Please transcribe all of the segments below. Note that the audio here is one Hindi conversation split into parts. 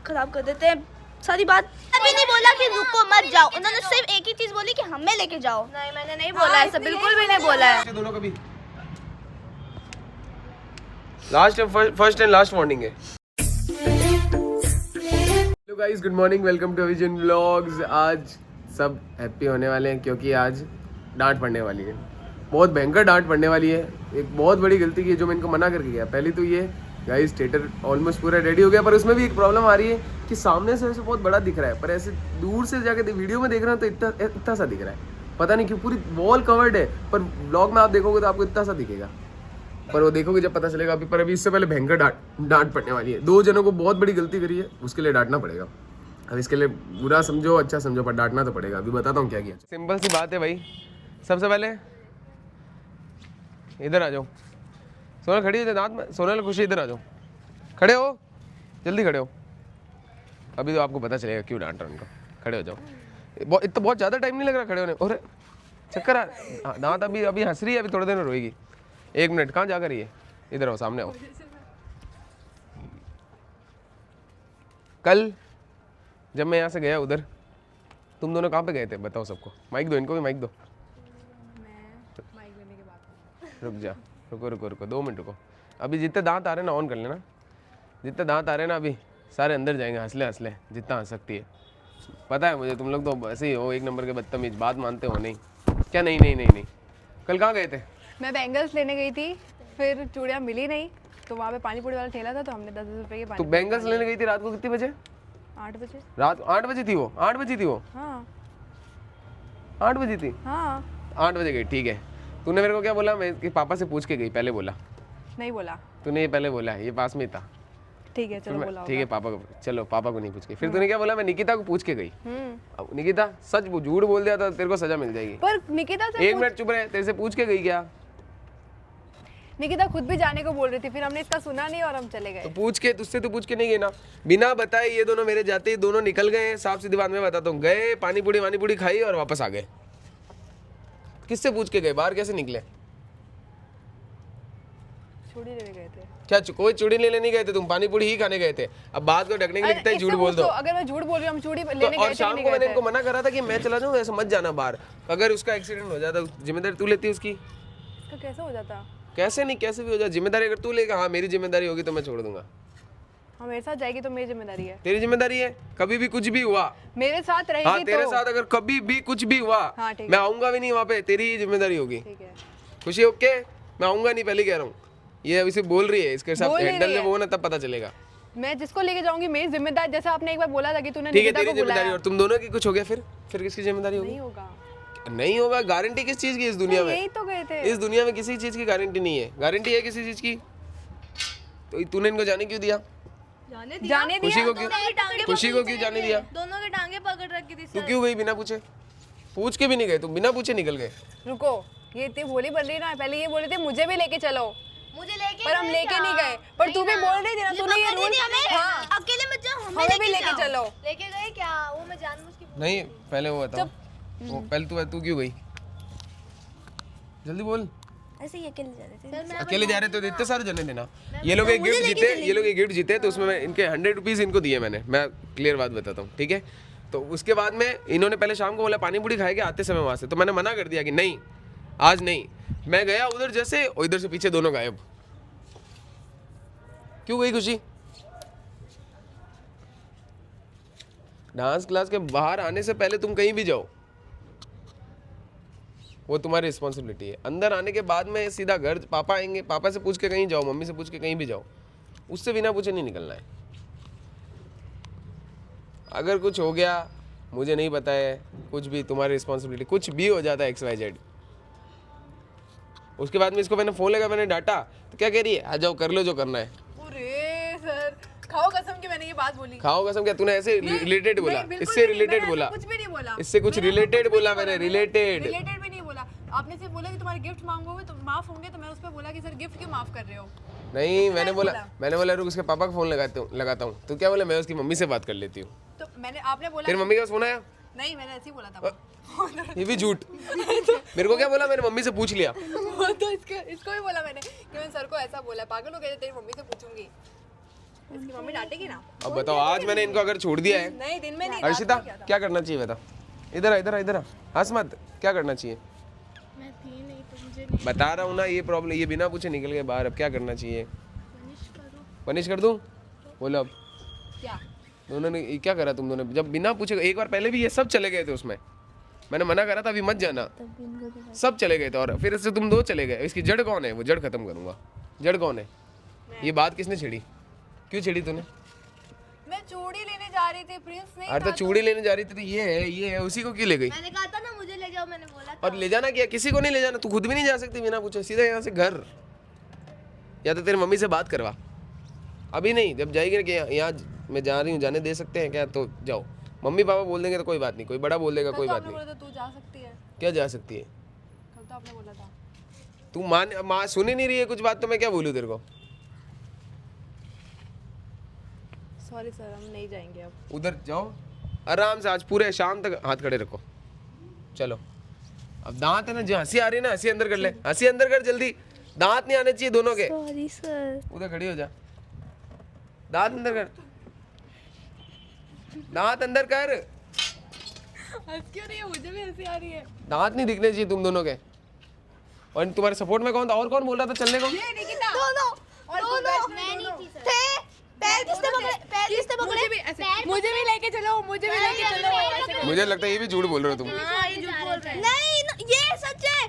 खराब कर देते हैं सारी बात। अभी नहीं बोला कि रुको मत जाओ, उन्होंने सिर्फ एक ही चीज बोली कि हमें लेके जाओ। नहीं मैंने नहीं बोला ऐसा, बिल्कुल भी नहीं बोला है। दोनों का भी last first and last warning है। Hello guys, good morning, welcome to vision vlogs. आज सब हैप्पी होने वाले हैं क्योंकि आज डांट पड़ने वाली है, बहुत भयंकर डांट पड़ने वाली है। एक बहुत बड़ी गलती की है जो मैं इनको मना करके गया। पहली तो ये गाइस, थिएटर ऑलमोस्ट पूरा रेडी हो गया, पर उसमें भी एक प्रॉब्लम आ रही है कि सामने से ऐसे बहुत बड़ा दिख रहा है, पर ऐसे दूर से जाके वीडियो में देख रहे हैं तो इतना सा दिख रहा है। पता नहीं क्यों, पूरी वॉल कवर्ड है, पर व्लॉग में आप देखोगे तो आपको इतना सा दिखेगा, पर वो देखोगे जब पता चलेगा। अभी पर अभी इससे पहले भयंकर डांट पड़ने वाली है। 2 जनों को बहुत बड़ी गलती करी है, उसके लिए डांटना पड़ेगा। अब इसके लिए बुरा समझो अच्छा समझो, पर डांटना तो पड़ेगा। अभी बताता हूँ क्या किया। सिंपल सी बात है भाई, सबसे पहले इधर आ जाओ। सोनल खड़ी हो दांत में, सोनल खुशी इधर आ जाओ, खड़े हो, जल्दी खड़े हो। अभी तो आपको पता चलेगा क्यों डांट रहा उनको। खड़े हो जाओ, बहुत ज़्यादा टाइम नहीं लग रहा खड़े होने। और चक्कर दांत अभी हंस रही है, अभी थोड़ी देर में रोएगी। 1 मिनट, कहाँ जा कर रही है? इधर आओ, सामने आओ। कल जब मैं यहाँ से गया उधर, तुम दोनों कहाँ पे गए थे बताओ सबको। माइक दो, इनको भी माइक दो। माइक लेने के बाद रुक जा, रुको 2 मिनट रुको। अभी जितने दांत आ रहे हैं ना ऑन कर लेना। जितने दांत आ रहे हैं ना अभी सारे अंदर जाएंगे, हंसले जितना हंस सकती है। पता है मुझे, तुम लोग तो ऐसे ही हो, 1 नंबर के बदतमीज, बात मानते हो नहीं क्या? नहीं। कल कहाँ गए थे? मैं बैंगल्स लेने गई थी, फिर चूड़ियाँ मिली नहीं, तो वहाँ पे पानी पूरी वाला ठेला था, तो हमने 10 रुपए के तो पानी। बैंगल्स लेने गई थी रात को कितने बजे? 8 बजे। रात 8 बजे थी वो? 8 बजे थी वो? हाँ 8 बजे थी? हाँ 8 बजे गई, ठीक है। तूने मेरे को क्या बोला? मैं कि पापा से पूछ के गई, पहले बोला। नहीं बोला तूने ये पहले बोला है, ये पास में ही था। ठीक है चलो बोला ठीक है, पापा को, चलो पापा को नहीं पूछ के। फिर तूने क्या बोला? मैं निकिता को पूछ के गई। होगा। अब निकिता सच झूठ बोल दिया तो तेरे को सजा मिल जाएगी। पर निकिता से 1 मिनट चुप रहे, तेरे से पूछ के गई क्या? निकिता खुद भी जाने को बोल रही थी, फिर हमने इसका सुना नहीं और हम चले गए। तो पूछ के, तुझसे तो पूछ के नहीं गए ना, बिना बताए ये दोनों मेरे जाते ही दोनों निकल गए। साफ सीधी बात मैं बताता हूँ, गए पानी पूरी खाई और वापस आ गए। किससे पूछ के गए? बाहर कैसे निकले? चूड़ी लेने गए थे। क्या कोई चूड़ी लेने नहीं गए थे तुम? पानी पूरी ही खाने गए थे। अब बात को ढकने के लिए कितना ही झूठ बोल दो। अगर मैं झूठ बोल रही हूँ, हम चूड़ी लेने तो गए और थे शाम को मैंने इनको मना करा था कि मैं चला जाऊँ, ऐसे मत जाना बाहर। अगर उसका एक्सीडेंट हो जाता, जिम्मेदारी तू लेती उसकी? इसका कैसे हो जाता? कैसे नहीं, कैसे भी हो जाए, जिम्मेदारी अगर तू लेगा। हाँ मेरी जिम्मेदारी होगी तो मैं छोड़ दूंगा। हाँ मेरे साथ जाएगी तो मेरी जिम्मेदारी है। तेरी जिम्मेदारी है, कभी भी कुछ भी हुआ मेरे साथ रहेगी। हाँ तेरे साथ अगर कभी भी कुछ भी हुआ, हाँ, ठीक है। मैं आऊंगा भी नहीं वहाँ पे, तेरी ही जिम्मेदारी होगी। ठीक है खुशी ओके, मैं आऊंगा नहीं, पहले कह रहा हूँ। ये अभी से बोल रही है, इसके साथ हैंडल जब होगा ना तब पता चलेगा। मैं जिसको लेके जाऊंगी मेरी जिम्मेदारी, जैसा आपने एक बार बोला था कि तूने ठीक है, निकिता तेरी को बुलाया। जिम्मेदारी। और तुम दोनों की कुछ हो गया फिर किसकी जिम्मेदारी होगी? नहीं होगा। नहीं होगा, गारंटी किस चीज की इस दुनिया में? यही तो गए थे। इस दुनिया में किसी चीज की गारंटी नहीं है। गारंटी है किसी चीज की? तो तूने इनको जाने क्यों दिया? जाने खुशी दिया। को क्यों? खुशी को क्यों जाने दिया? दोनों के टांगे पकड़ रखी थी। तू क्यों गई बिना पूछे? पूछ के भी नहीं गए तुम, बिना पूछे निकल गए। रुको, ये इतनी भोली बन रही ना, पहले ये बोल रहे थे मुझे भी लेके चलो, मुझे लेके, पर हम लेके नहीं गए। पर तू भी बोल रही थी ना, तूने ये रूल। हाँ अकेले मत जाओ, हमें भी लेके चलो। लेके गए क्या? वो मैं जानबूझ के नहीं, पहले वो बताओ, वो पहले तू क्यों गई? जल्दी बोल। ऐसे ही अकेले जा रहे थे। अकेले जा रहे थे तो इतने सारे जने देना। ये लोग एक गिफ्ट जीते तो उसमें इनके 100 रुपीज़ इनको दिए मैंने। मैं क्लियर बात बताता हूँ, ठीक है? तो उसके बाद में इन्होंने पहले शाम को बोला पानी पूरी खाएंगे आते समय वहाँ से, तो मैंने मना कर दिया कि नहीं आज नहीं। मैं गया उधर जैसे, और इधर से पीछे दोनों गायब। क्यों गई खुशी? डांस क्लास के बाहर आने से पहले तुम कहीं भी जाओ, वो तुम्हारी रिस्पॉन्सिबिलिटी है। अंदर आने के बाद में सीधा घर, पापा आएंगे, पापा से पूछ के कहीं जाओ, मम्मी से पूछ के कहीं भी जाओ, उससे बिना पूछे नहीं निकलना है। अगर कुछ हो गया मुझे नहीं पता है, कुछ भी तुम्हारी रिस्पॉन्सिबिलिटी, कुछ भी हो जाता है XYZ। उसके बाद में इसको मैंने फ़ोन लगा, मैंने डांटा तो क्या कह रही है? आ जाओ कर लो जो करना है। अरे सर, खाओ कसम कि मैंने ये बात बोली। खाओ कसम क्या? तूने ऐसे रिलेटेड बोला, इससे रिलेटेड बोला, कुछ भी नहीं बोला, इससे कुछ रिलेटेड बोला मैंने, रिलेटेड भी नहीं बोला। आपने सिर्फ बोला कि तुम्हारे गिफ्ट मांगोगे तो माफ होंगे, तो मैं उस पर बोला कि सर गिफ्ट क्यों माफ कर रहे हो? नहीं, मैंने बोला रुक उसके पापा को फोन लगाता हूँ। तो क्या बोला? मैं उसकी मम्मी से बात कर लेती हूँ। तो मैंने, आपने बोला तेरी मम्मी के पास फोन आया? नहीं, मैंने ऐसे ही बोला था। ये भी झूठ। मेरे को क्या बोला? मैंने मम्मी से पूछ लिया। तो इसको भी बोला मैंने कि मैं सर को ऐसा बोला, पागल हो गए, तेरी मम्मी से पूछूंगी। इसकी मम्मी डांटेगी ना। अब बताओ, आज मैंने इनको अगर छोड़ दिया है, नहीं दिन में नहीं। हर्षिता क्या करना चाहिए बता। इधर आ, इधर आ, इधर आ, हंस मत, क्या करना चाहिए? मैं थी नहीं तो मुझे नहीं बता रहा हूँ ना, ये प्रॉब्लम, ये बिना पूछे निकल गए बाहर, अब क्या करना चाहिए? पनिश करो। पनिश कर दूँ? बोलो अब। क्या? दोनों ने क्या करा तुम दोनों ने? जब बिना पूछे, एक बार पहले भी ये सब चले गए थे उसमें, मैंने मना करा था अभी मत जाना, तब भी इनको तो सब चले गए थे और फिर इससे तुम दो चले गए। इसकी जड़ कौन है? वो जड़ खत्म करूंगा। जड़ कौन है? ये बात किसने छेड़ी? क्यों छेड़ी तूने? मैं चूड़ी लेने जा रही थी, प्रिंस नहीं अरे तो चूड़ी लेने जा रही थी तो ये है, उसी को क्यों ले गई? मैंने कहा था ना मुझे ले जाओ, मैंने बोला था। और ले जाना क्या? किसी को नहीं ले जाना, तू खुद भी नहीं जा सकती बिना पूछे, सीधा यहाँ से घर, या तो तेरी मम्मी से बात करवा। अभी नहीं, जब जाएगी ना कि यहाँ मैं जा रही हूँ, जाने दे सकते हैं क्या, तो जाओ। मम्मी पापा बोल देंगे तो कोई बात नहीं, कोई बड़ा बोल देगा कोई बात नहीं। बोला था तू जा सकती है, क्या जा सकती है? कल तो आपने बोला था। तू माँ सुनी नहीं रही है कुछ बात, तो मैं क्या बोलूँ तेरे को? सॉरी सर, हम नहीं जाएंगे अब। उधर जाओ आराम से, आज पूरे शाम तक हाथ खड़े रखो। चलो, अब दांत है ना, जो हंसी आ रही है ना, हंसी अंदर कर ले, हंसी अंदर कर जल्दी, दांत नहीं आने चाहिए दोनों के। Sorry sir. उधर खड़ी हो जा, दांत अंदर कर, दांत अंदर कर। हंस क्यों रही है? मुझे भी हंसी आ रही है। दांत नहीं दिखने चाहिए तुम दोनों के। और तुम्हारे सपोर्ट में कौन था? और कौन बोल रहा था चलने को? ये निकिता दोनों और दोनों मैं नहीं थी थे। पैर किसने पकड़े? पैर किसने पकड़े? मुझे भी ऐसे, मुझे भी लेके चलो, मुझे भी लेके चलो ऐसे। मुझे लगता है ये भी झूठ बोल रहे हो तुम। हाँ, ये झूठ बोल रहे हैं। नहीं, ये सच है।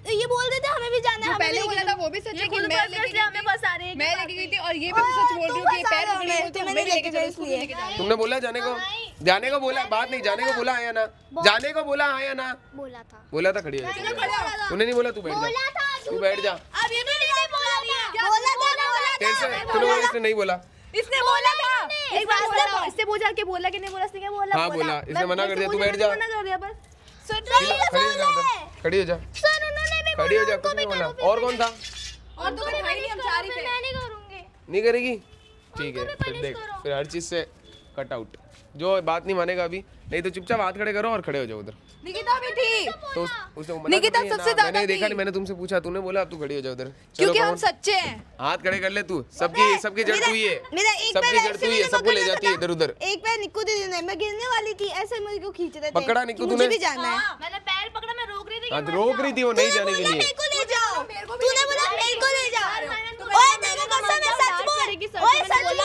ये बोल देते हमें भी जाना है, हमें पहले लेके बोला था वो भी सच है कि मैं लेके हमें बस आ रहे हैं। मैं लेके गई थी, और ये भी सच बोल रही हूँ कि पैर पकड़े हुए थे, हमें लेके चलो, इसको भी लेके जाओ। तुमने बोला जाने को? जाने को बोला, बात नहीं, जाने को बोला है या ना? जाने को बोला है या ना? बोला था। बोला था, खड़ी हो जा। तूने नहीं बोला, तू बैठ जा, तू बैठ जा। अब ये भी नहीं बोला था। बोला था। तेरे से तूने बोला, इसने नहीं बोला। इसने बोला था, एक बार इससे पूछा कि बोला कि नहीं बोला, इसने क्या बोला? हाँ बोला, इसने मना कर दिया, तू बैठ जा। मना कर दिया बस। खड़ी हो जा उधर, खड़ी हो जा, सर उन्होंने भी खड़ी हो जा, कुछ नहीं बोला। और कौन था? और तो भाई नहीं, हम जा रही थे। मैं नहीं करूंगी। नहीं करेगी? ठीक है, फिर देख, फिर हर चीज से कट आउट। जो बात नहीं मानेगा अभी, नहीं तो चुपचाप हाथ खड़े करो और खड़े हो जाओ उधर। निकिता भी थी, तो उसने मना निकिता कर दिया सबसे ना, ज्यादा मैंने देखा थी। नहीं, मैंने तुमसे पूछा, तूने बोला, अब तू खड़ी हो जा उधर। चलो क्योंकि हम कौन? सच्चे हैं। हाथ खड़े कर ले तू, सबकी जड़ तू ही है, मेरा एक सबकी पैर जड़ ऐसे तू ही है, मैंने सबको ले पकड़ा जाती है था। इधर उधर। एक पैर निक्कू दीदी ने, मैं गिरने वाली थी, ऐसे मुझे को खींच रहे थे। पकड़ा निक्कू मुझे तूने? भी जाना है। मैंने पैर पकड़ा, मैं रोक रही थी हाँ, रोक रही थी वो नहीं जाने के लिए। मेरे को ले जाओ। मेरे को भी तूने बोला मेरे को ले जाओ। ओए तेरे कसम है, सच बोल। ओए सच बोल।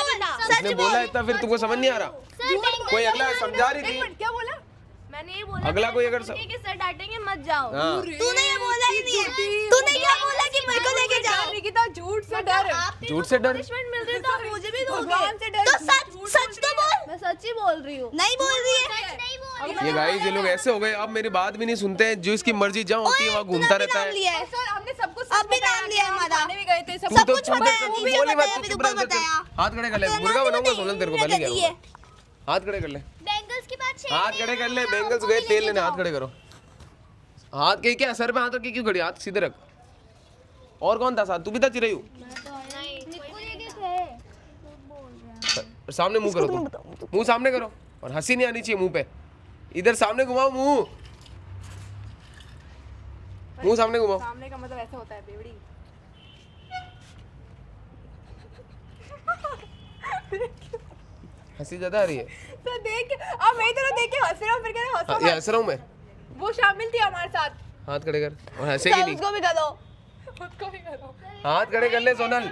उसने बोला इतना, फिर तुमको समझ नहीं आ रहा? कोई अगला समझा रही थी, क्या बोला? मैंने ये बोला अगला कोई अगर कि सर डांटेंगे मत जाओ। हाँ, तूने ये बोला ही नहीं है। तूने क्या बोला कि मेरे को लेके जाओ? निकिता झूठ से डर, झूठ से डर। पनिशमेंट मिल रही तो आप मुझे भी दोगे। भगवान से डर। तो सच तो बोल। मैं सच ही बोल रही हूँ। नहीं बोल रही है। ये गाइस, ये लोग ऐसे हो गए, अब मेरी बात भी नहीं सुनते हैं, जो इसकी मर्जी जहाँ होती है वहाँ घूमता रहता नाम है। लिया है। सर हमने सब कुछ अब भी नाम लिया है हमारा। खाने भी गए थे, सब तू तो कुछ बताया, तू वीडियो बोली मत, बताया, तू वीडियो चुप रह, बताया। हाथ खड़े कर ले, तो मुर्गा नाम बनाऊंगा नहीं सोनल तेरे को, बताइए, पहले क्या हुआ? हाथ खड़े कर ले, बैंगल्स की बात छेड़ हाथ खड़े कर ले, बैंगल्स गए तेल लेने, हाथ खड़े करो। हाथ के क्या, सर पे हाथ रख के क्यों खड़ी? हाथ सीधे रख। और कौन था साथ? तू भी था चिरई? सामने मुंह करो, तुम मुंह सामने करो, और हंसी नहीं आनी चाहिए मुंह पे। इधर सामने घुमाओ मुंह, मुंह सामने घुमाओ। सामने का मतलब ऐसा होता है बेवड़ी। हंसी ज्यादा आ रही है। तो देख, अब मैं इधर देख के हंस रहा हूँ, फिर कह रहे हाँ, हंसो ये हंस रहा हूँ मैं। मत। वो शामिल थी हमारे साथ, हाथ खड़े कर, और हंसेगी नहीं। उसको भी करो। उसको भी करो। हाथ खड़े कर ले सोनल।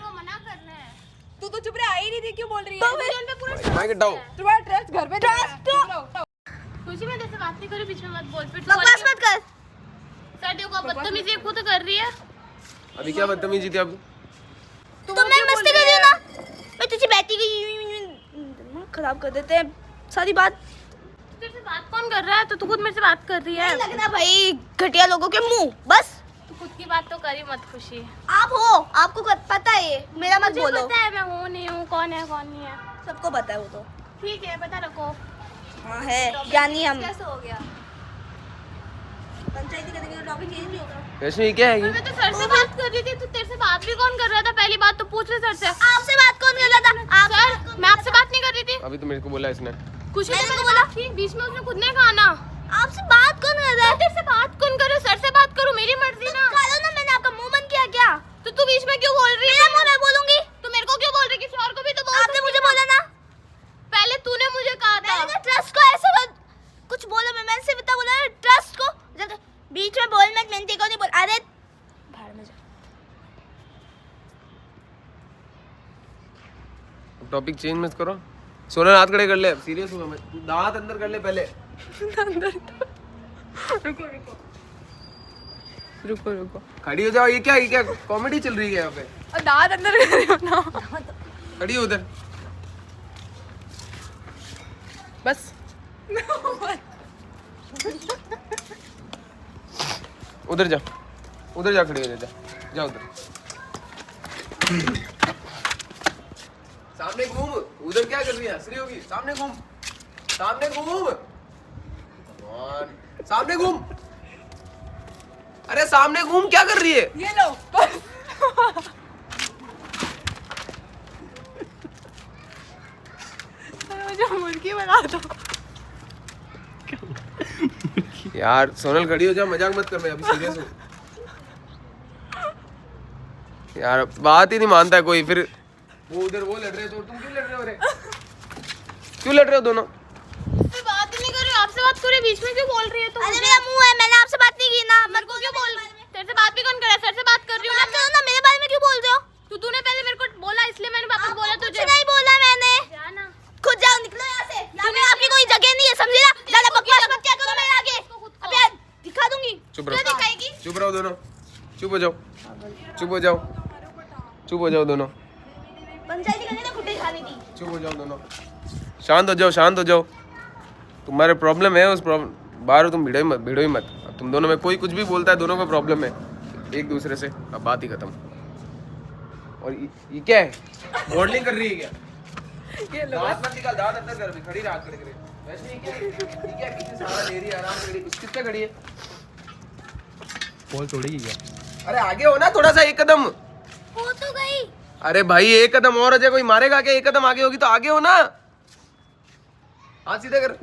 तू तो चुप रह, आई नहीं थी, क्यों बोल रही है? माइक हटाओ। तुम्हारा ट्रस्ट घर पे ट्रस्ट। खुशी में जैसे बात नहीं करी, बीच में मत बोल। फिर बकवास मत कर। सर देखो, बदतमीजी खुद कर रही है। अभी क्या बदतमीजी थी? अब तो मैं मस्ती कर रही हूँ ना, मैं तुझे बैठी गई खराब कर देते हैं सारी बात। तेरे से बात कौन कर रहा है? तो तू खुद मेरे से बात कर रही है। नहीं लगना भाई घटिया लोगों के मुंह, बस तू खुद की बात तो करी मत खुशी। आप हो, आपको पता है ये, मेरा मत मुझे बोलो। पता है मैं हूँ नहीं हूँ, कौन है कौन नहीं है। सबको पता है वो तो। ठीक है, पता रखो। हाँ है, ज्ञानी हम। कैसे हो गया? पंचायती करेंगे तो टॉपिक चेंज नहीं होगा। रश्मि क्या है? और मैं तो सर से बात कर रही थी, तो तेरे से बात भी कौन कर रहा था? पहली बात तो पूछ रहे सर से। आपसे बात कौन कर रहा था? आप सर, मैं आपसे बात नहीं कर रही थी। अभी तो मेरे को बोला इसने। खुशी ने मैंने बोला थी, बीच में उसने खुद ने कहा ना। आपसे बात कौन कर रहा है? तेरे से बात कौन करे? सर से बात करूं, मेरी मर्जी ना। करो ना, मैंने आपका मुंह बंद किया क्या? तो तू बीच में क्यों बोल रही है? मैं बोलूंगी। तू मेरे को क्यों बोल रही? किसी और को भी तो बोल। आपने मुझे टॉपिक चेंज मत करो। सोनल हाथ खड़े कर ले, सीरियस हुआ मत, दांत अंदर कर ले पहले। रुको रुको, खड़ी हो जाओ। ये क्या कॉमेडी चल रही है यहाँ पे? और दांत अंदर कर रही हो ना। खड़ी हो उधर। बस उधर जा, उधर जा, खड़ी हो जा, जा उधर। सामने घूम। उधर क्या कर रही है? हंस रही होगी। सामने घूम, सामने घूम, सामने घूम। अरे सामने घूम, क्या कर रही है? ये लो बस। मुझे मुर्गी बना दो यार सोनल खड़ी हो जा, मजाक मत कर, मैं अभी सीरियस हूँ। यार बात ही नहीं मानता है कोई। फिर वो उधर वो लड़ रहे तो तुम क्यों लड़ रहे हो? रे क्यों लड़ रहे हो दोनों? बात नहीं कर रही, आपसे बात करो, बीच में क्यों बोल रही है? तो अरे मेरा मुंह है, मैंने आपसे बात नहीं की ना। मेरे को क्यों बोल? तेरे से बात भी कौन करे? सर से बात कर रही हूँ आप ना, मेरे बारे में क्यों बोल रहे हो? तूने पहले मेरे को बोला, इसलिए मैंने वापस बोला कुछ तुझे। नहीं बोला मैंने। जाना। खुद जाओ, निकलो यहाँ से। यहाँ पे आपकी कोई जगह नहीं है, समझे ना? ज्यादा बकवास मत क्या करो मेरे आगे। अबे यार दिखा दूंगी। चुप क्या रहो, दिखाएगी? चुप रहो दोनों, चुप हो जाओ, चुप हो जाओ, चुप हो जाओ दोनों, पंचायती करनी ना, कुट्टे खानी थी। चुप हो जाओ दोनों, शांत हो जाओ, शांत हो जाओ। तुम्हारे प्रॉब्लम है, उस प्रॉब्लम बाहर हो, तुम भिड़ो ही मत। अब तुम दोनों में कोई कुछ भी बोलता है, दोनों का प्रॉब्लम है एक दूसरे से। अब बात ही खत्म। और ये क्या है? मॉडलिंग कर रही है क्या? ये लो दांत मत निकाल, दांत अंदर कर, अभी खड़ी रहा खड़े करे। वैसे ही क्या पीछे सारा ले रही है, आराम से खड़ी। किससे खड़ी है? बॉल छोड़ेगी क्या? अरे आगे हो ना थोड़ा सा, एक कदम। हो तो गई। अरे भाई एक कदम और हो जाए, कोई मारेगा क्या? एक कदम आगे होगी तो आगे हो ना। हाथ सीधे कर।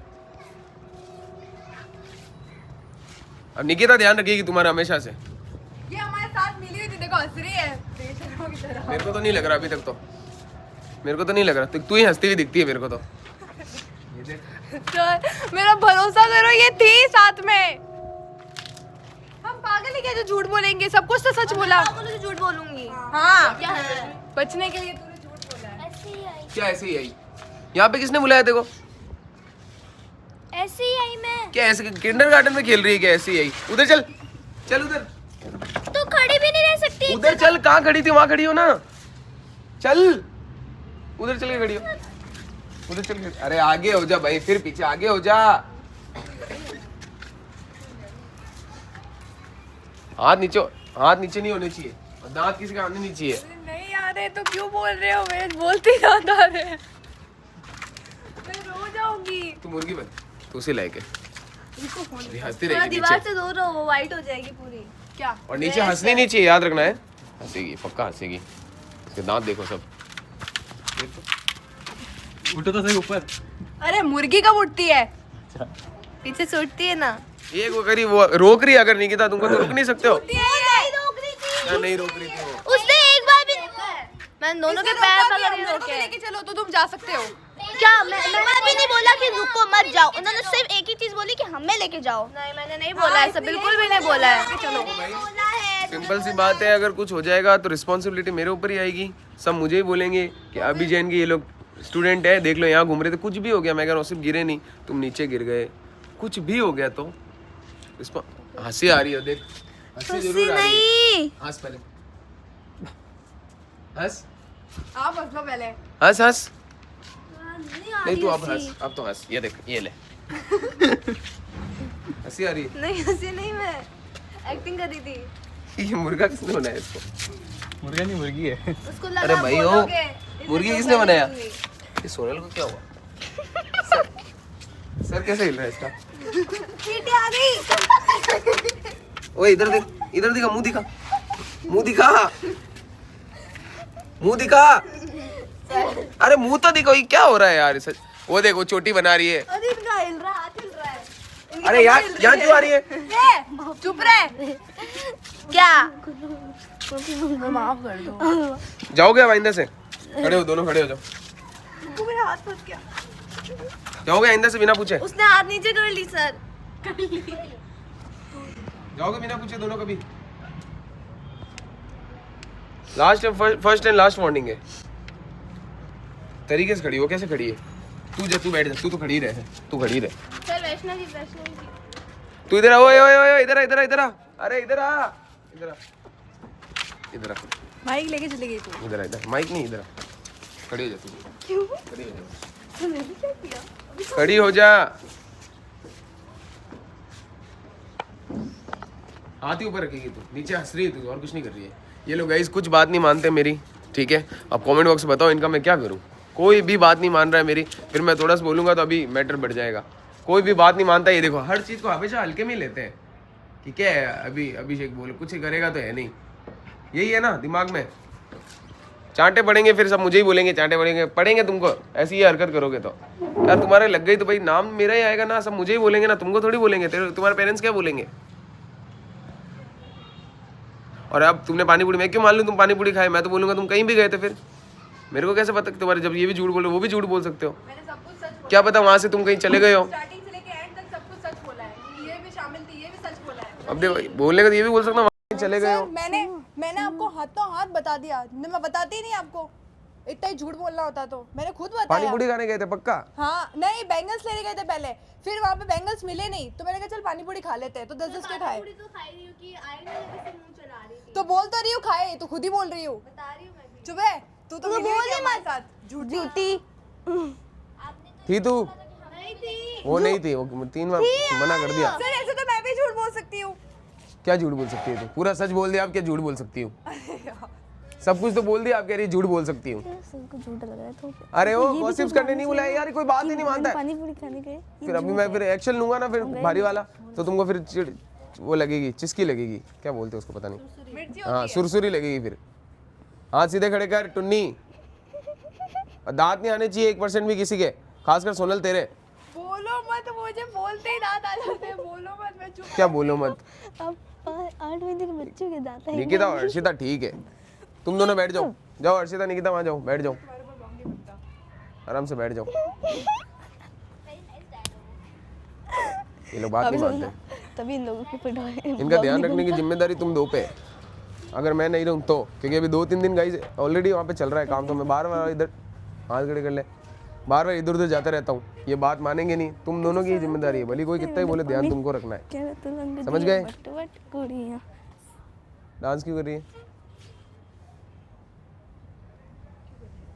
अब निकिता ध्यान रखेगी तुम्हारा हमेशा से। ये हमारे साथ मिली हुई थी, देखो हंस रही है बेशर्मों की तरह। मेरे को तो नहीं लग रहा अभी तक, तो मेरे को तो नहीं लग रहा। तू ही हंसती हुई दिखती है मेरे को तो। सर मेरा भरोसा करो, ये थी साथ में। हम पागल ही क्या जो झूठ बोलेंगे? सब कुछ तो सच बोला। बोलो झूठ बोलूंगी। हाँ, क्या है? बचने के लिए तूने झूठ बोला है। ऐसे ही आई। क्या ऐसे ही आई? यहाँ पे किसने बुलाया देखो? ऐसे ही आई मैं। क्या ऐसे किंडरगार्टन में खेल रही है क्या? ऐसे ही आई। उधर चल, चल उधर, तो खड़ी भी नहीं रह सकती। उधर चल। कहाँ खड़ी थी? वहां खड़ी हो ना, चल उधर चल के खड़ी हो, उधर चल के। अरे आगे हो जा भाई, फिर पीछे, आगे हो जा। हाथ नीचे नहीं होने चाहिए, और दांत किसी का आने नहीं चाहिए। नहीं आ रहे तो क्यों बोल रहे हो? मैं बोलती ज्यादा आ रहे हैं। मैं रो जाऊंगी। तू मुर्गी बन, तू उसे लायक है। अभी हंसती थोड़ा रहेगी दीवार नीचे, से दूर रहो, वो वाइट हो जाएगी पूरी। क्या? और नीचे हंसनी नहीं चाहिए, याद रखना है। हंसेगी, पक्का हंसेगी। इसके दांत देखो सब। उठो तो सही ऊपर। अरे मुर्गी कब उठती है? पीछे से उठती है ना। एक वो करी, वो रोक रही है। अगर निकिता तुमको तो रुक नहीं सकते हो। नहीं रोक रही थी। क्या नहीं रोक रही थी वो? उसने एक बार भी मैंने दोनों के पैर पकड़ के मेरे को रोके। भी लेके चलो तो तुम जा सकते हो। क्या मैं एक बार भी नहीं बोला कि रुको मत जाओ। उन्होंने सिर्फ एक ही चीज बोली कि हमें लेके जाओ। नहीं मैंने नहीं बोला ऐसा, बिल्कुल भी नहीं बोला है। चलो बोला है। सिंपल सी बात है, अगर कुछ हो जाएगा तो रिस्पॉन्सिबिलिटी मेरे ऊपर ही आएगी। सब मुझे ही बोलेंगे कि अभी जैन के ये लोग स्टूडेंट है, देख लो यहाँ घूम रहे थे, कुछ भी हो गया। मैं कह रहा हूँ सिर्फ गिरे नहीं, तुम नीचे गिर गए, कुछ भी हो गया तो हंसी आ रही है। देख हंसी जरूर आ रही है। हंस पहले, हंस, आप हंस लो पहले। हंस हंस। नहीं तू अब हंस, अब तो हंस। ये देख, ये ले। हंसी आ रही है। नहीं हंसी नहीं, मैं एक्टिंग कर रही थी। ये मुर्गा किसने बनाया इसको? मुर्गा नहीं मुर्गी है। उसको अरे लगा भाई हो, बोलोगे, मुर्गी इसलिए किसने तो बनाया? मैं ये सोनल को क्या हुआ? सर कैसे हिल रहा है इसका? चींटी आ गई। ओए इधर देख, इधर दिखा, मुंह दिखा, मुंह दिखा, मुंह दिखा। अरे मुंह तो दिखो, ये क्या हो रहा है यार? सच वो देखो, चोटी बना रही है। अरे इनका हिल रहा है, हाथ हिल रहा है। अरे यार यहाँ क्यों आ रही है? ये चुप रहे। क्या? माफ कर दो। जाओगे अब आइंदा से? खड़े हो दोनों, खड़े हो जाओ। तू मेरा हाथ फंस गया। जाओगे आइंदा से बिना पूछे? उसने हाथ नीचे कर ली सर। जाओगे बिना पूछे दोनों कभी? Last first and last warning है। तरीके से खड़ी हो, कैसे खड़ी है? तू जा, तू बैठ जा, तू तो खड़ी रहे, तू खड़ी रहे। चल वैष्णवी वैष्णवी तू इधर आ, ओए ओए ओए, इधर आ, इधर आ, इधर आ, अरे इधर आ, इधर आ, इधर आ, माइक लेके चले गई तू। इधर आ, इधर माइक नहीं, इधर आ, खड़ी हो जा तू। क्यों? खड़ी हो जा, खड़ी हो जा, हाथ ही ऊपर रखेगी तू, नीचे हंस रही है तू और कुछ नहीं कर रही है। ये लोग गाइस कुछ बात नहीं मानते मेरी, ठीक है? अब कमेंट बॉक्स में बताओ इनका मैं क्या करूं। कोई भी बात नहीं मान रहा है मेरी, फिर मैं थोड़ा सा बोलूंगा तो अभी मैटर बढ़ जाएगा। कोई भी बात नहीं मानता। ये देखो हर चीज़ को हमेशा हल्के में ही लेते हैं कि क्या है, अभी अभिषेक बोलो कुछ करेगा तो है नहीं, यही है ना दिमाग में। चांटे पड़ेंगे फिर सब मुझे ही बोलेंगे, चांटे पड़ेंगे तुमको, ऐसी ही हरकत करोगे तो। यार तुम्हारे लग गई तो भाई नाम मेरा ही आएगा ना, सब मुझे ही बोलेंगे ना, तुमको थोड़ी बोलेंगे। तुम्हारे पेरेंट्स क्या बोलेंगे? और अब तुमने पानी पूरी, मैं क्यों मान लूँ तुम पानी पूरी खाए? मैं तो बोलूँगा तुम कहीं भी गए थे, फिर मेरे को कैसे पता कि तुम्हारे, जब ये भी झूठ बोलो वो भी झूठ बोल सकते हो। मैंने सब कुछ सच बोला। क्या पता वहाँ से तुम कहीं चले गए हो। स्टार्टिंग से लेके एंड तक सब कुछ सच बोला है। ये भी शामिल थी, ये भी सच बोला है। अब देखो बोलने का तो ये भी बोल सकता हूँ वहाँ चले गए हो। मैंने आपको हाथों हाथ बता दिया, मैं बताती नहीं आपको, इतना ही झूठ बोलना होता तो मैंने खुद पानी बताया। पूरी खाने गए थे पक्का? हाँ नहीं, बैंगल्स लेने गए थे पहले, फिर वहाँ पे बैंगल्स मिले नहीं तो मैंने कहा चल पानी पूरी खा लेते हैं, तो 10-10 के खाए। तो खाई रही हूँ कि आई ना जैसे मुंह चला रही थी। तो बोल तो रही हूँ खाए, तो खुद ही बोल रही हूँ। बता रही हूँ मैं भी। चुप है, तू तो मिली नहीं हमारे साथ, झूठी। थी तू? नहीं थी। वो नहीं थी, वो 3 बार मना कर दिया। सर ऐसे तो मैं भी झूठ बोल सकती हूँ। क्या झूठ बोल सकती है तू? पूरा सच बोल दिया, आप क्या झूठ बोल सकती हूँ? सब कुछ तो बोल दिया, आप कह रही झूठ बोल सकती हूँ। सबको झूठ लग रहा है तो अरे वो गॉसिप्स करने नहीं बुलाया यार, कोई बात ही नहीं मानता है। पानी पूरी खाने गए। फिर अभी मैं फिर एक्शन लूंगा ना फिर भारी वाला, तो तुमको फिर चिड़ वो लगेगी, चिस्की लगेगी, क्या बोलते हैं उसको पता नहीं, हाँ सुरसुरी लगेगी। फिर हाथ सीधे खड़े कर टुन्नी, दांत नहीं आने चाहिए 1% भी किसी के, खासकर सोनल तेरे। बोलो मत, मुझे बोलते ही दांत आ जाते हैं, बोलो मत, मैं चुप। क्या बोलो मत? अब 8 महीने के बच्चों के दांत है। निकिता और हर्षिता ठीक है, तुम दोनों बैठ जाओ, जाओ हर्षिता निकिता वहाँ जाओ, बैठ जाओ, आराम से बैठ जाओ। ये लोग बात नहीं मानते, तभी इन लोगों की पिटाई। इनका ध्यान रखने की जिम्मेदारी तुम दो पे, अगर मैं नहीं रहूँ तो। क्योंकि अभी 2-3 दिन गाइस ऑलरेडी वहाँ पे चल रहा है काम, तो मैं बार बार इधर हाथ खड़े कर ले, बार बार इधर उधर जाता रहता हूँ। ये बात मानेंगे नहीं, तुम दोनों की जिम्मेदारी है, भले कोई कितना ही बोले, ध्यान तुमको रखना है। समझ गए? डांस क्यों कर रही है?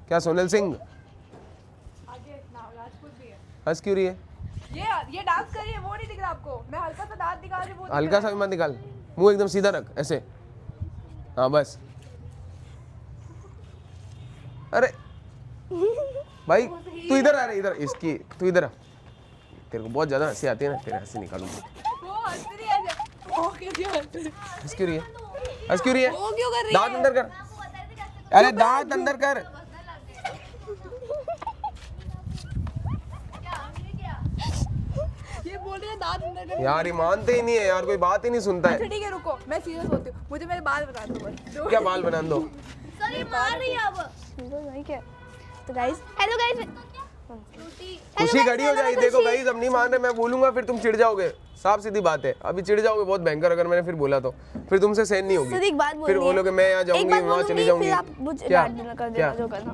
क्या सोनल सिंह हंस क्यों रही है? ये डांस कर रही है, वो नहीं दिख रहा आपको? मैं हल्का सा दांत निकाल रही हूँ, वो हल्का सा भी मत निकाल, मुंह एकदम सीधा रख ऐसे, हाँ बस। अरे भाई तू इधर आ रही, इधर इसकी, तू इधर आ, तेरे को बहुत ज्यादा हंसी आती है ना, तेरे हंसी निकालूंगा। वो हंस रही है, वो कैसे हंस रही है? हंस क्यों रही है? हंस क्यों रही है? वो क्यों कर रही दांत अंदर कर, अरे दांत अंदर कर। ये बोल रही है दांत अंदर कर। यार ये मानते ही नहीं है यार, कोई बात ही नहीं सुनता है। ठीक है रुको, मैं सीरियस होती हूँ, मुझे मेरे बाल बता दो बस। क्या बाल बना दो? सर ये मार रही है अब। तो गाइस, हेलो गाइस, खुशी खड़ी हो जाएगी। देखो गाइस अब नहीं मान रहे, मैं बोलूंगा फिर तुम चिढ़ जाओगे, साफ सीधी बात है। अभी चिढ़ जाओगे बहुत भयंकर, अगर मैंने फिर बोला तो फिर तुमसे सहन नहीं होगी। एक बात फिर बोलोगे मैं यहाँ जाऊंगी, वहाँ चली जाऊंगी। फिर आप मुझे डांट देना, कर देना जो करना।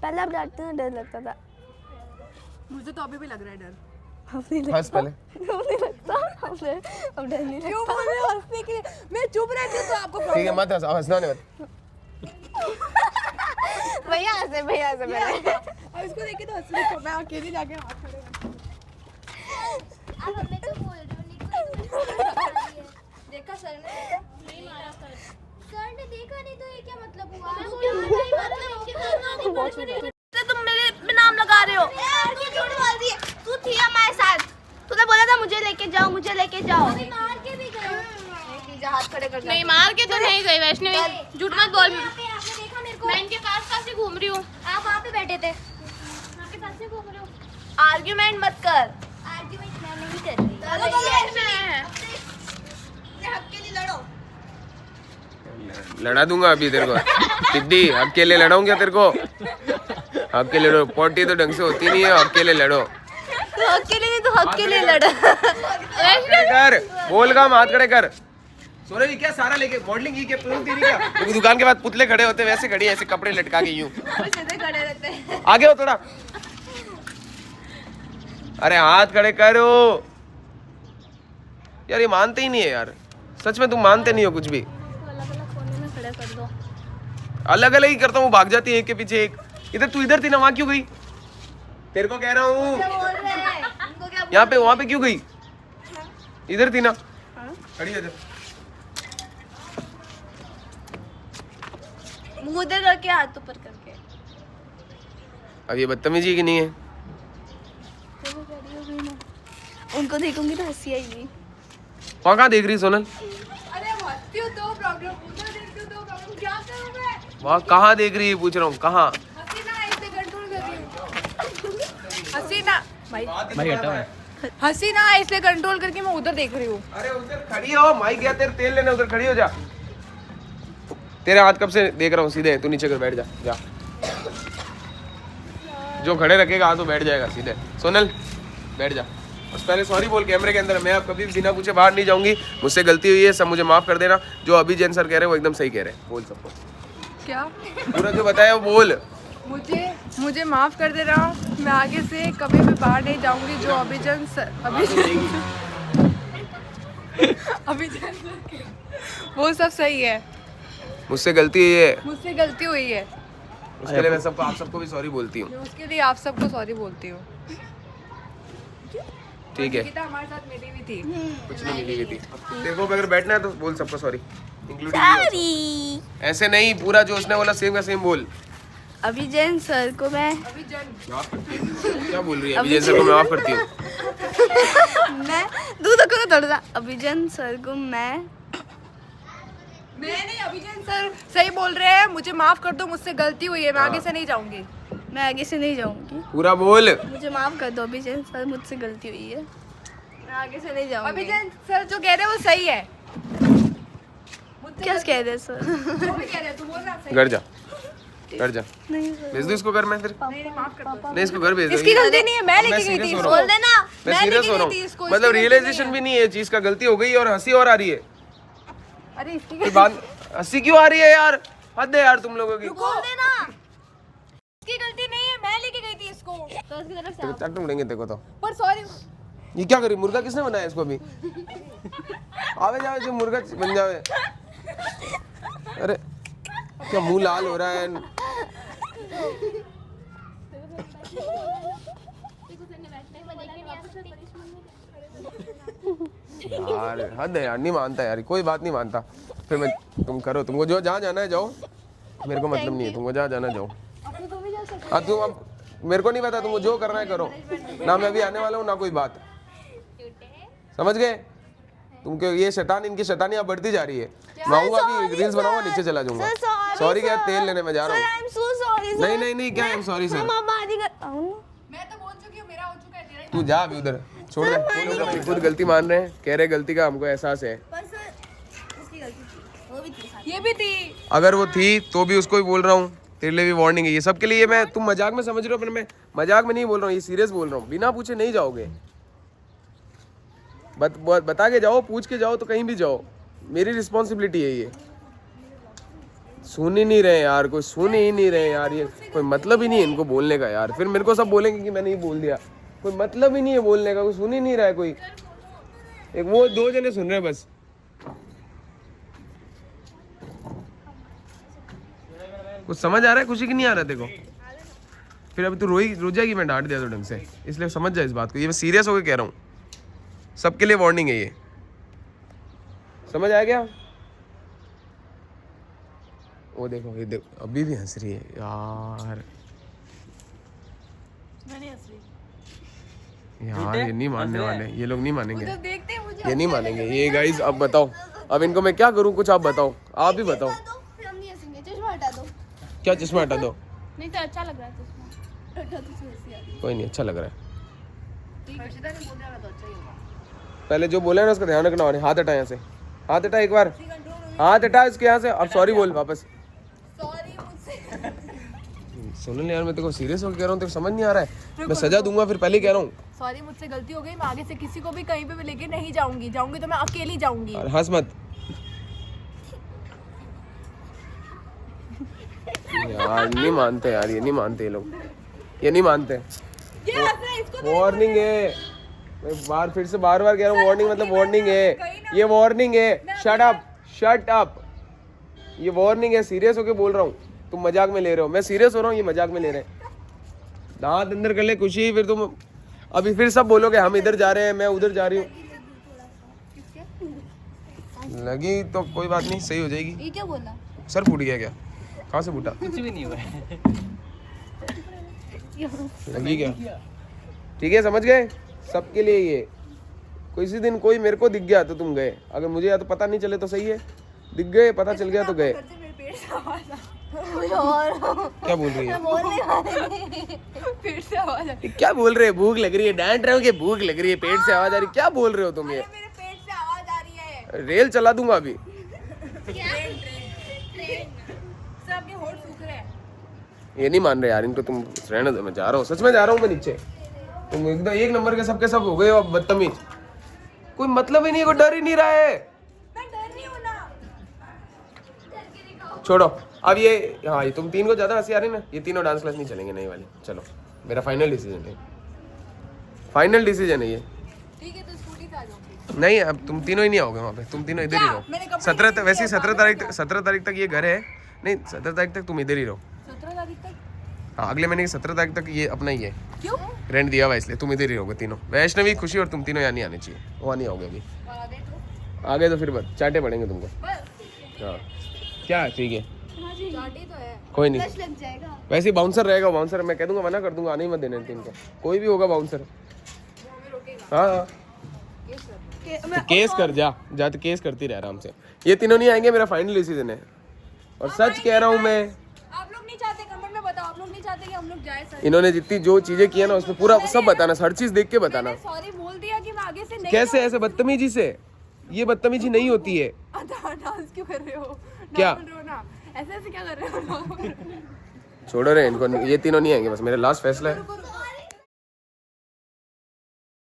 पहले आप डांटते ना, डर लगता था, मुझे तो अभी भी लग रहा है डर। हंस पहले। अब नहीं लगता, अब डर नहीं क्यों बोल रहे हो हंसने के लिए? मैं चुप रहती हूँ तो आपको ठीक है मत हंस, हंसना नहीं मत। भैया ऐसे पहले। और इसको देखे तो हंस रही, मैं अकेले जाके हाथ खड़े कर। अब हमें तो बोल रही हो, निकल देखा सर ने? नहीं मारा सर ने देखा नहीं तो ये क्या मतलब हुआ? मतलब इनके साथ तुम मेरे पे नाम लगा रहे हो। तू झूठ बोल रही है, तू थी हमारे साथ, तूने बोला था मुझे लेके जाओ, मुझे लेके जाओ। मार के भी गए। हाथ खड़े कर। नहीं मार के तो नहीं गई वैष्णवी, झूठ मत बोल। आपने देखा मेरे को? मैं इनके पास से घूम रही हूँ। आप वहाँ पे बैठे थे, आपके पास से घूम रही हूँ। आर्ग्यूमेंट मत कर। आर्ग्यूमेंट मैं नहीं कर रही। लड़ा दूंगा अभी तेरे को टिड्डी, अकेले लड़ाऊं क्या तेरे को? अकेले लड़ो, पोटी तो ढंग से होती नहीं है, अकेले लड़ो। तो हक के लिए नहीं, तो हक के लिए लड़। कर बोल काम, हाथ खड़े कर, सोना ये क्या सारा लेके मॉडलिंग की क्या प्रूफ तेरी क्या? क्योंकि दुकान के बाद पुतले खड़े होते वैसे खड़ी है, ऐसे कपड़े लटका के यूं सीधे खड़े रहते हैं। आगे हो थोड़ा, अरे हाथ खड़े करो यार, ये मानते ही नहीं है यार, सच में तुम मानते नहीं हो कुछ भी। अलग अलग ही करता हूँ, भाग जाती है एक के पीछे एक। इधर तू इधर थी ना, वहां क्यों गई? तेरे को कह रहा हूँ यहाँ पे, वहां पे क्यों गई? इधर थी ना, खड़ी इधर। मुंह दे रखे हाथ ऊपर करके। अब ये बदतमीजी की नहीं है? उनको देखूंगी तो हंसी आएगी। वहाँ कहाँ देख रही सोनल? अरे हंसती हूँ तो प्रॉब्लम, उधर देखती हूँ तो प्रॉब्लम, क्या करूँ मैं? वहाँ कहाँ देख रही है पूछ रहा हूँ, कहाँ? हसीना ऐसे कंट्रोल कर रही हूँ। हसीना भाई, भाई हटा है। हसीना ऐसे कंट्रोल करके मैं उधर देख रही हूँ। अरे उधर खड़ी हो, माइक गया तेरे तेल लेने, उधर खड़ी हो जा। तेरे हाथ कब से देख रहा हूँ सीधे, तू नीचे कर बैठ जा, जा। जो खड़े रखेगा हाथ वो बैठ जाएगा सीधे। सोनल बैठ जा, बस पहले सॉरी बोल कैमरे के अंदर। मैं अब कभी बिना पूछे बाहर नहीं जाऊंगी, मुझसे गलती हुई है, सब मुझे माफ कर देना। जो अभी जैन सर कह रहे हैं वो एकदम सही कह रहे हैं, बोल सबको क्या? पूरा जो बताया वो बोल। मुझे माफ कर दे रहा हूँ, मैं आगे से कभी भी बाहर नहीं जाऊंगी। जो अभिजन सर वो सब सही है, मुझसे गलती हुई है, मुझसे गलती हुई है, उसके लिए मैं सबको, आप सबको भी सॉरी बोलती हूँ। मैं उसके लिए आप सबको सॉरी बोलती हूँ। ठीक है, गीता हमारे साथ मिली हुई थी। कुछ नहीं मिली हुई थी। देखो अगर बैठना है तो बोल सबको सॉरी, इंक्लूडिंग सॉरी। ऐसे नहीं, पूरा जो उसने बोला सेम का सेम बोल। अभिजन सर को मैं क्या बोल रही है? अभी जैसे को मैं माफ करती हूँ। मैं दूध को थोड़ा सा। अभिजन सर को मैं नहीं, अभिजन सर सही बोल रहे हैं, मुझे माफ कर दो, मुझसे गलती हुई है, मैं आगे से नहीं जाऊंगी। मैं आगे से नहीं जाऊंगी। पूरा बोल। मुझे माफ कर दो अभिजन सर, मुझसे गलती हुई है, मैं आगे से नहीं जाऊंगी। अभिजन सर जो कह रहे हैं वो सही है। क्या कह रहे सर? जो भी कह रहे हैं तू बोल रहा सही। घर जा, घर जा, नहीं सर, भेज दो इसको घर में फिर। नहीं, माफ कर दो। नहीं इसको घर भेज दो। इसकी गलती नहीं है, मैं लेके गई serious थी हो इसको। रहा हूँ। बोल देना। मैं मैं सीरियस लेके हो रहा गई थी हूँ, इसको, मतलब इसकी गलती रियलाइजेशन नहीं भी नहीं है चीज का, गलती हो गई और हंसी और आ रही है। अरे इसकी फिर बात हंसी क्यों आ रही है यार? हद है यार तुम लोगों की। बोल देना, इसकी गलती नहीं है, मैं लेके गई थी इसको। तो उसकी तरफ से तेरे चट ढूंढेंगे तेरे को तो। पर सॉरी। ये क्या करी? मुर्गा किसने बनाया इसको अभी? आवे जावे जो मुर्गा बन जावे। अरे क्या मुंह लाल हो रहा है? यार हद है यार, नहीं मानता यार, कोई बात नहीं मानता। फिर मैं, तुम करो, तुमको जो जहाँ जाना है जाओ, मेरे को मतलब नहीं है, तुमको जहाँ जाना है जाओ। हाँ तुम अब, मेरे को नहीं पता, तुमको जो करना है करो ना, मैं अभी आने वाला हूँ ना कोई बात, समझ गए? तुमको ये शैतान, इनकी शैतानियाँ बढ़ती जा रही है। मैं आऊँगा अभी रील्स बनाऊंगा, नीचे चला जाऊंगा। सॉरी क्या, तेल लेने में जा रहा हूँ। I am so sorry sir. नहीं क्या, आई एम सॉरी सर। मैं बाजी कर मैं तो बोल चुकी हूँ, मेरा हो चुका है, तेरा ही। तू जा अभी उधर, छोड़ दे। खुद गलती मान रहे हैं, कह रहे गलती का हमको एहसास है। पर सर उसकी गलती थी, वो भी थी। ये भी थी। अगर वो थी तो भी उसको ही बोल रहा हूँ, तेरे लिए भी वार्निंग है ये सबके लिए। मैं, तुम मजाक में समझ रहे हो पर मैं मजाक में नहीं बोल रहा हूँ, ये सीरियस बोल रहा हूँ। बिना पूछे नहीं जाओगे, बता के जाओ, पूछ के जाओ तो कहीं भी जाओ, मेरी रिस्पॉन्सिबिलिटी है ये। सुन ही नहीं रहे यार, कोई सुन ही नहीं रहे यार, ये कोई मतलब ही नहीं है इनको बोलने का यार। फिर मेरे को सब बोलेंगे कि मैंने ही बोल दिया, कोई मतलब ही नहीं है बोलने का, कोई सुन ही नहीं रहा है कोई। एक वो दो जने सुन रहे हैं बस। कुछ समझ आ रहा है खुशी की नहीं आ रहा देखो? फिर अभी तू रो जाएगी, मैं डांट दिया तो ढंग से, इसलिए समझ जा इस बात को। ये मैं सीरियस होकर कह रहा हूँ, सबके लिए वार्निंग है ये, समझ आ गया? वो देखो, ये देखो अभी भी हंस रही है यार। यार ये नहीं मानने वाले, ये लोग नहीं मानेंगे, देखते हैं मुझे। ये नहीं मानेंगे ये गाइस। अब बताओ, अब इनको मैं क्या करूँ? कुछ आप बताओ, आप ही बताओ। फिर हम नहीं हंसेंगे, चश्मा हटा दो। क्या चश्मा हटा दो? नहीं तो अच्छा लग रहा है चश्मा। हटा दो, हंसी आ रही है। कोई नहीं, अच्छा लग रहा है। हर्षिता ने बोल दिया तो अच्छा ही होगा। पहले जो बोला है ना उसका ध्यान रखना। और हाथ हटा यहाँ से, हाथ हटा एक बार, हाथ हटा इसके यहाँ से। अब सॉरी बोल वापस। सॉरी मुझसे। सुन यार, मैं तेरे को सीरियस होकर कह रहा हूँ, तेरे को समझ नहीं आ रहा है? मैं सजा दूंगा, फिर पहले कह रहा हूँ। सॉरी मुझसे गलती हो गई, मैं आगे से किसी को भी कहीं पे भी लेके नहीं जाऊंगी, जाऊंगी तो मैं अकेली जाऊंगी। और हंस मत, यार नहीं मानते यार, ये नहीं मानते ये लोग, ये नहीं मानते। वार्निंग है, मैं फिर से बार बार कह रहा हूँ, वार्निंग मतलब वार्निंग है, ये वार्निंग है। शट अप, शट अप, ये वार्निंग है, सीरियस होके बोल रहा हूँ। तुम मजाक में ले रहे हो, मैं सीरियस हो रहा हूँ, ये मजाक में ले रहे हैं। दांत अंदर कर ले खुशी, फिर तुम अभी फिर सब बोलोगे हम इधर जा रहे हैं, मैं उधर जा रही हूँ। लगी तो कोई बात नहीं, सही हो जाएगी। ये क्या बोला? सर फूट गया क्या? कहाँ से फूटा? कुछ भी नहीं हुआ है। लगी क्या? ठीक है, समझ गए? सबके लिए ये, किसी दिन कोई मेरे को दिख गया तो तुम गए, अगर मुझे या तो पता नहीं चले तो सही है, दिख गए पता चल गया तो गए। क्या बोल रही है? पेट से आवाज आ क्या बोल रहे हैं? भूख लग रही है, डांट रहे हो कि भूख लग रही है, पेट से आवाज आ रही है, क्या बोल रहे हो तुम? ये मेरे पेट से आवाज आ रही है। रेल चला दूंगा अभी। सबके होठ सूख रहे हैं। ये नहीं मान रहे यार इनको, तुम रहने दो, मैं जा रहा हूँ, सच में जा रहा हूँ मैं नीचे। तुम एकदम एक नंबर के सबके सब हो गए हो अब बदतमीज, कोई मतलब ही नहीं, कोई डर ही नहीं रहा है। मैं डर रही हूँ ना। छोड़ो अब ये, हाँ ये तुम तीन को ज्यादा हंसी आ रही ना, ये तीनों डांस क्लास नहीं चलेंगे नहीं वाली। चलो मेरा फाइनल डिसीजन है, फाइनल डिसीजन है ये। ठीक है तो स्कूटी से आ जाओ। नहीं अब तुम तीनों ही नहीं आओगे वहाँ पे, तुम तीनों इधर ही मैंने रहो। कपड़े 17 तक, वैसे 17 तारीख तक ये घर है, नहीं 17 तारीख तक तुम इधर ही रहो। 17 तारीख तक? हाँ अगले महीने की 17 तारीख तक ये अपना ही है, क्यों? रेंट दिया हुआ इसलिए तुम इधर ही रहोगे तीनों। वैष्णवी, खुशी और तुम तीनों यहाँ नहीं आने चाहिए, वहाँ नहीं आओगे अभी। आगे तो फिर चाटे पड़ेंगे तुमको। हाँ क्या ठीक है, कोई नहीं, लग जाएगा। वैसे ही बाउंसर रहेगा, बाउंसर मैं कह दूंगा, मना कर दूंगा, आने ही मत देना तीन को, कोई भी होगा बाउंसर। हाँ तो केस कर, जा तो केस करती रह आराम से। ये तीनों नहीं आएंगे, मेरा फाइनल डिसीजन है, और सच कह रहा हूँ मैं। आप लोग नहीं चाहते, कमेंट में बताओ, आप लोग नहीं चाहते कि हम लोग जाए सर? इन्होंने जितनी जो चीजें की है ना उसमें पूरा सब बताना, हर चीज देख के बताना। सॉरी बोल दिया कि मैं आगे से नहीं। कैसे ऐसे बदतमीजी से? ये बदतमीजी नहीं होती है। डांस क्यों कर रहे हो? क्या? बोल रहे हो ना, ऐसे ऐसे क्या कर रहे हो? छोड़ो रे इनको, ये तीनों नहीं आएंगे, बस मेरा लास्ट फैसला है।